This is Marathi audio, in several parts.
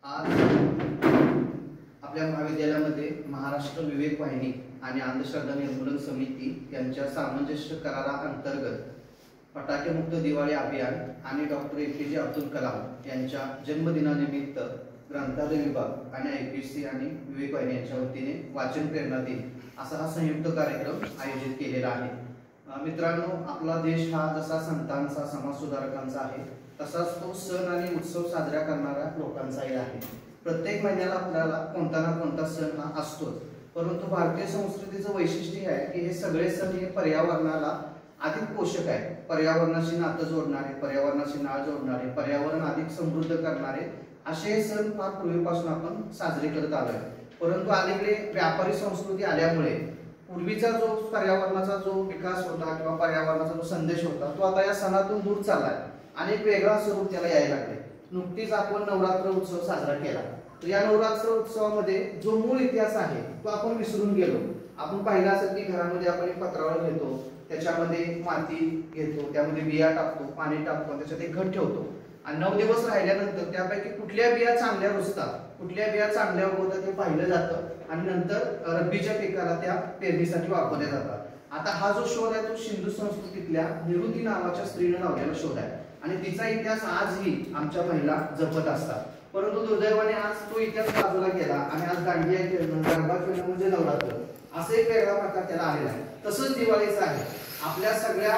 आज आपल्या महाविद्यालयामध्ये महाराष्ट्र विवेक वाहिनी आणि अंधश्रद्धा निर्मूलन समिती यांच्या सामंजस्य कराराअंतर्गत फटाके मुक्त दिवाळी अभियान आणि डॉक्टर APJ अब्दुल कलाम यांच्या जन्मदिनानिमित्त ग्रंथालय विभाग आणि IPSC आणि विवेक वाहिनी यांच्या वतीने वाचन प्रेरणा दिन असा हा संयुक्त कार्यक्रम आयोजित केलेला आहे। मित्रांनो, आपला देश हा जसा संतांचा समाज सुधारकांचा आहे तसाच तो सण आणि उत्सव साजरा करणाऱ्या लोकांचाही आहे। प्रत्येक महिन्याला आपल्याला कोणता ना कोणता सण हा असतोच, परंतु भारतीय संस्कृतीचं वैशिष्ट्य आहे की हे सगळे सण हे पर्यावरणाला अधिक पोषक आहे, पर्यावरणाशी नातं जोडणारे, पर्यावरणाशी नाळ जोडणारे, पर्यावरण अधिक समृद्ध करणारे असे हे सण फार पूर्वीपासून आपण साजरे करत आलोय। परंतु अलीकडे व्यापारी संस्कृती आल्यामुळे पूर्वीचा जो पर्यावरणाचा जो विकास होता किंवा पर्यावरणाचा जो संदेश होता तो आता या सणातून दूर चाललाय आणि एक वेगळा स्वरूप त्याला यायला लागले। नुकतीच आपण नवरात्र उत्सव साजरा केला, तर या नवरात्र उत्सवामध्ये जो मूळ इतिहास आहे तो आपण विसरून गेलो। आपण पाहिलं असेल की घरामध्ये आपण एक पत्रावळ घेतो, त्याच्यामध्ये माती घेतो, त्यामध्ये बिया टाकतो, पाणी टाकतो, त्याच्यात एक घट ठेवतो आणि 9 दिवस राहिल्यानंतर त्यापैकी कुठल्या बिया चांगल्या रुजतात, कुठल्या बिया चांगल्या उगवतात ते पाहिलं जातं आणि नंतर रब्बीच्या पिकाला त्या पेरणीसाठी वापरल्या जातात। आता हा जो शोध आहे तो सिंधू संस्कृतीतल्या निरुती नावाच्या स्त्रीने लावलेला शोध आहे आणि तिचा इतिहास आजही आमच्या महिला जपत असतात। परंतु दुर्दैवाने आज तो इतिहास बाजूला गेला आणि आज दांडिया खेळणं, गरबा खेळणं म्हणजे नवरात्र असं एक वेगळा प्रकार त्याला आलेला आहे। तसंच दिवाळीचं आहे। आपल्या सगळ्या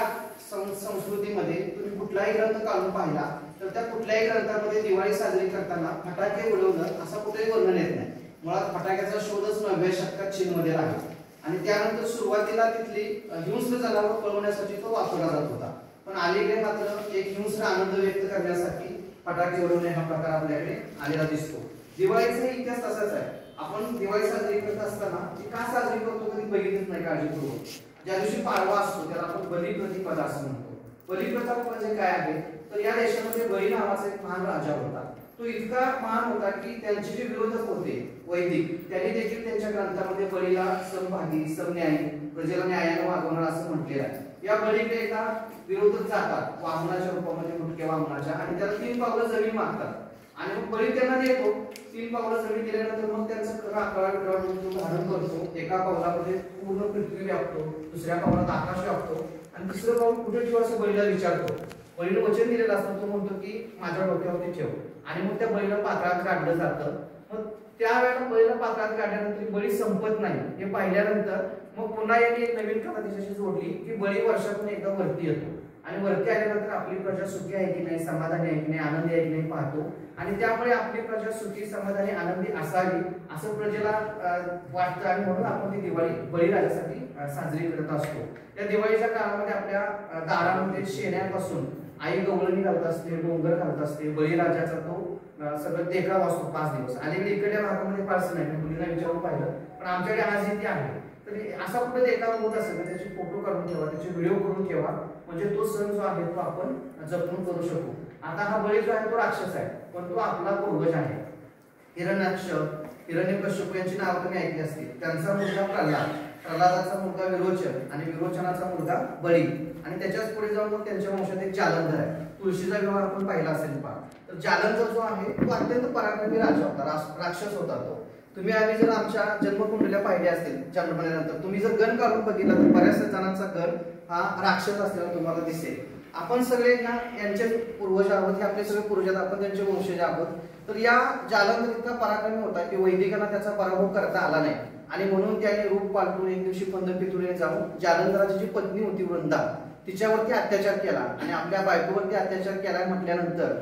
संस्कृतीमध्ये तुम्ही कुठलाही ग्रंथ काढून पाहिला तर त्या कुठल्याही ग्रंथामध्ये दिवाळी साजरी करताना फटाके उडवणं असं कुठेही वर्णन येत नाही। मुळात फटाक्याचा शोधच 9व्या शतकात चीनमध्ये आहे आणि त्यानंतर सुरुवातीला तिथली हिंस्र जनावर पळवण्यासाठी तो वापरला जात होता, पण अलीकडे मात्र एक हिंस्र आनंद व्यक्त करण्यासाठी फटाके उडवणे हा प्रकार आपल्याकडे आलेला दिसतो। दिवाळीचा इतिहास तसाच आहे। आपण दिवाळी साजरी करत असताना ती का साजरी करतो कधी बघितलंच नाही काळजीपूर्वक। ज्या दिवशी पाडवा असतो त्याला आपण बलिप्रतिपदा असं म्हणतो। बलिप्रथा म्हणजे काय आहे तर या देशामध्ये बळी नावाचा एक महान राजा होता। तो इतका महान होता की त्यांचे जे विरोधक होते वैदिक त्यांनी देखील त्यांच्या ग्रंथामध्ये बळीला समभागी, समन्यायी, प्रजेला न्यायाने वागवणार असं म्हटलेलं आहे। या बळीकडे एकदा विरोधक जातात वामनाच्या रूपामध्ये, मुटक्या वामनाच्या, आणि त्याला 3 पावलं जमीन मागतात आणि मग बळी त्यांना देतो। 3 पावलं जमीन दिल्यानंतर मग त्यांचा धारण करतो। एका पावलामध्ये पूर्ण पृथ्वी व्यापतो, दुसऱ्या पावलात आकाश व्यापतो आणि तिसरं पाऊल कुठे ठेवू असं बळीला विचारतो। बळीने वचन दिलेलं असतं, तो म्हणतो की माझ्या डोक्यावरती ठेव आणि मग त्या बळीला पात्रात काढलं जातं। मग त्यावेळेला बळीला पात्रात काढल्यानंतर बळी संपत नाही हे पाहिल्यानंतर मग पुन्हा यांनी एक नवीन कथा तिच्याशी जोडली की बळी वर्षातून एकदा वरती येतो आणि वरती आल्यानंतर आपली प्रजा सुखी आहे की नाही, समाधानी आहे की नाही, आनंदी आहे की नाही पाहतो आणि त्यामुळे आपली प्रजा सुखी, समाधानी, आनंदी असावी असं प्रजेला वाटतं आणि म्हणून आपण ती दिवाळी बळीराजासाठी साजरी करत असतो। या दिवाळीच्या काळामध्ये आपल्या दारामध्ये शेण्यापासून आई गवळणी घालत असते, डोंगर घालत असते, बळीराजाचा तो सगळं देखावा असतो 5 दिवस। अलीकडे इकडल्या भागामध्ये फारसं नाही, मुलींना विचारून पाहिलं, पण आमच्याकडे आज इथे आहे। तर असा कुठे देखावा होत असेल तर त्याचे फोटो काढून ठेवा, त्याचे व्हिडिओ करून ठेवा, म्हणजे तो सण जो आहे तो आपण जपून करू शकू। आता हा बळी जो आहे तो राक्षस आहे, पण तो आपला पूर्वज आहे। हिरण्याक्ष, हिरण्यकश्यप यांची नावं तुम्ही ऐकली असतील। त्यांचा मुलगा प्रल्हाद, प्रल्हादाचा मुलगा विरोचन आणि विरोचनाचा मुलगा बळी आणि त्याच्याच पुढे जाऊन मग त्यांच्या वंशात एक जालंधर आहे। तुळशीचा विवाह आपण पाहिला असेल पहा, तर जालंधर जो आहे तो अत्यंत पराक्रमी राजा होता, राक्षस होता तो। तुम्ही आम्ही जर आमच्या जन्मकुंडल्या पाहिल्या असतील जन्मल्यानंतर तुम्ही जर गण काढून बघितला तर बऱ्याच जणांचा गण हा राक्षस असलेला तुम्हाला दिसेल। आपण सगळे यांचे पूर्वज आहोत, हे आपले सगळे पूर्वज, आपण त्यांचे वंशज आहोत। तर या जालंधर इतका पराक्रमी होता की वैदिकांना त्याचा पराभव करता आला नाही आणि म्हणून त्याने रूप पालटून एक दिवशी पंढरपूरला जाऊन जालंधराची जी पत्नी होती वृंदा तिच्यावरती अत्याचार केला आणि आपल्या बायकोवरती अत्याचार केला म्हटल्यानंतर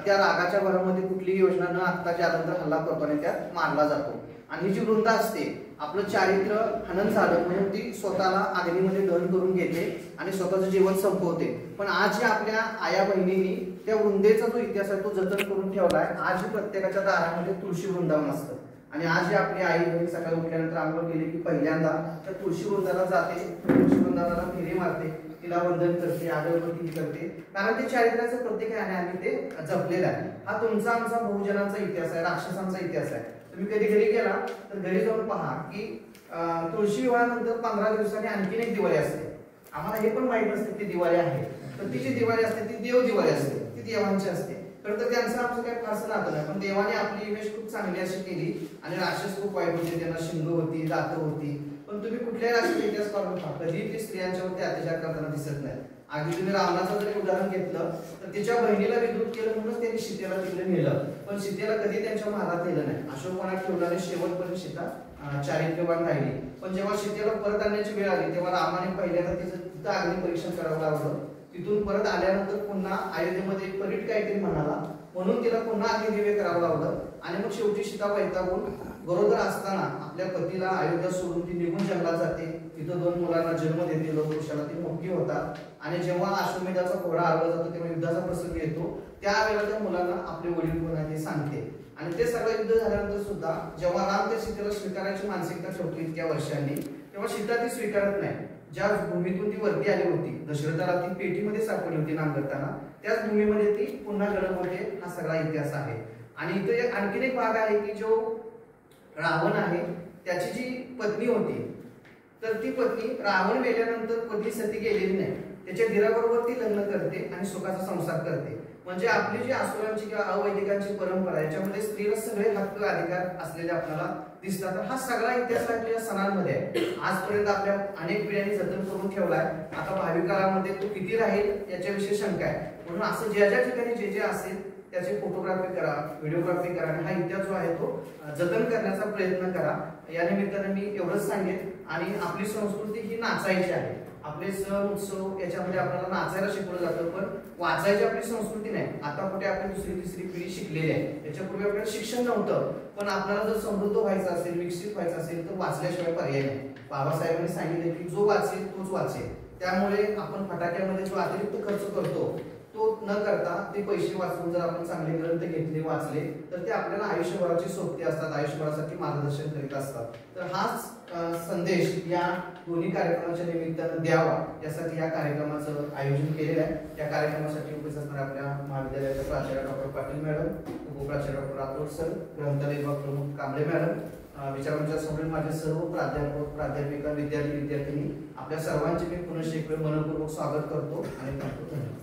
त्या रागाच्या भरामध्ये कुठलीही योजना न आखता जालंधर हल्ला करतो आणि त्यात मारला जातो। आणि ही जी वृंदा असते आपलं चारित्र्य हनन झालं म्हणून ती स्वतःला अग्नीमध्ये दहन करून घेते आणि स्वतःचं जीवन संपवते। पण आज आपल्या आया बहिणींनी त्या वृंदेचा जो इतिहास आहे तो जतन करून ठेवलाय। आज प्रत्येकाच्या दारामध्ये तुळशी वृंदावन असतं आणि आज आपली आई बहीण सकाळी उठल्यानंतर आंघोळ केली की पहिल्यांदा त्या तुळशी वृंदाला जाते, तुळशी वृंदावनाला फेरी मारते, तिला वंदन करते, आदरवती करते, कारण ते चारित्र्याचं प्रत्येक आहे आणि ते जपलेलं आहे। हा तुमचा आमचा बहुजनांचा इतिहास आहे, राक्षसांचा इतिहास आहे। तुम्ही कधी घरी गेला तर घरी जाऊन पहा की तुळशी विवाहानंतर 15 दिवसांनी आणखीन एक दिवाळी असते। आम्हाला हे पण माहित नसते ती दिवाळी आहे, तर ती जी दिवाळी असते ती देव दिवाळी असते, ती देवांची असते। खरं तर त्यांचं आमचं काही फारसं नातं नाही, पण देवाने आपली इमेज खूप चांगली अशी केली आणि राक्षस खूप वाईट होते, त्यांना शिंग होती, दात होती. पण तुम्ही कुठल्याही राष्ट्रीय इतिहास काढून पहा, कधी ती स्त्रियांच्यावरती अत्याचार करताना दिसत नाही. अगदी तुम्ही रावणाचं जरी उदाहरण घेतलं तर तिच्या बहिणीला विद्रुप केलं म्हणूनच त्यांनी सीतेला तिकडे नेलं, पण सीतेला कधी त्यांच्या महालात नेलं नाही. अशोकवनात ठेवणारे शेवटपर्यंत सीता चारित्र्यवान राहिली. पण जेव्हा सीतेला परत आणण्याची वेळ आली तेव्हा रामाने पहिल्यांदा तिथं अग्नी परीक्षण करावं लागलं. तिथून परत आल्यानंतर पुन्हा अयोध्येमध्ये परीट काहीतरी म्हणाला म्हणून तिला पुन्हा अग्निदिव्य करावं लागलं. आणि मग शेवटी सीता वैतागून गरोदर असताना आपल्या पतीला अयोध्या सोडून ती निघून जंगलात जाते. तिथं 2 मुलांना जन्म देते, लोकवृषाला ती मोठी होतात. आणि जेव्हा अश्वमेधाचा घोडा हरवला जातो तेव्हा युद्धाचा प्रसंग येतो, त्यावेळेला त्या मुलांना आपले वडील कोण आहे ते सांगते. आणि ते सगळं युद्ध झाल्यानंतर सुद्धा जेव्हा राम त्या सीतेला स्वीकारायची मानसिकता ठेवतो इतक्या वर्षांनी, तेव्हा सीता ती स्वीकारत नाही. ज्या भूमीतून ती वरती आली होती, दशरथाला ती पेटीमध्ये सापडली होती नांगरताना, त्याच भूमीमध्ये ती पुन्हा जन्म होते. हा सगळा इतिहास आहे. आणि इथे आणखीन एक भाग आहे की जो रावण आहे त्याची जी पत्नी होती, तर ती पत्नी रावण मेल्यानंतर कधी सती गेलेली नाही. त्याच्या धीराबरोबर ती लग्न करते आणि सुखाचा संसार करते. म्हणजे आपली जी असुरांची किंवा अवैदिकांची परंपरा याच्यामध्ये स्त्रीला सगळे हक्क अधिकार असलेले आपल्याला दिसतात. तर हा सगळा इतिहास आपल्या सणांमध्ये आहे. आजपर्यंत आपल्या अनेक पिढ्यांनी जतन करून ठेवलाय. आता भावी काळामध्ये तो किती राहील याच्याविषयी शंका आहे. म्हणून असं ज्या ज्या ठिकाणी जे जे असेल त्याची फोटोग्राफी करा, व्हिडिओग्राफी करा आणि हा इतिहास जो आहे तो जतन करण्याचा प्रयत्न करा. या निमित्ताने मी एवढंच सांगेन. आणि आपली संस्कृती ही नाचायची आहे. आपले सण उत्सव याच्यामध्ये आपल्याला नाचायला शिकवलं जातं, पण वाचायची आपली संस्कृती नाही. आता कुठे आपली 2री-3री पिढी शिकलेली आहे. याच्यापूर्वी आपल्याला शिक्षण नव्हतं, पण आपल्याला जर समृद्ध व्हायचं असेल, विकसित व्हायचं असेल तर वाचल्याशिवाय पर्याय नाही. बाबासाहेबांनी सांगितले की जो वाचेल तोच वाचेल. त्यामुळे आपण फटाक्यामध्ये जो अतिरिक्त खर्च करतो तो न करता ते पैसे वाचवून जर आपण चांगले ग्रंथ घेतले, वाचले तर ते आपल्याला आयुष्यभराची सोबती असतात, आयुष्यभरासाठी मार्गदर्शन करीत असतात. तर हाच संदेश या दोन्ही कार्यक्रमाच्या निमित्तानं द्यावा यासाठी या कार्यक्रमाचं आयोजन केलेलं आहे. या कार्यक्रमासाठी उपस्थित असणाऱ्या आपल्या महाविद्यालयाच्या प्राचार्य डॉक्टर पाटील मॅडम, उपप्राचार्य डॉक्टर राठोड सर, ग्रंथालय विभाग प्रमुख कांबळे मॅडम, विचारांच्या माझे सर्व प्राध्यापक, प्राध्यापिका, विद्यार्थी, विद्यार्थिनी आपल्या सर्वांचे मी पुनश्च एक वेळ मनपूर्वक स्वागत करतो आणि धन्यवाद.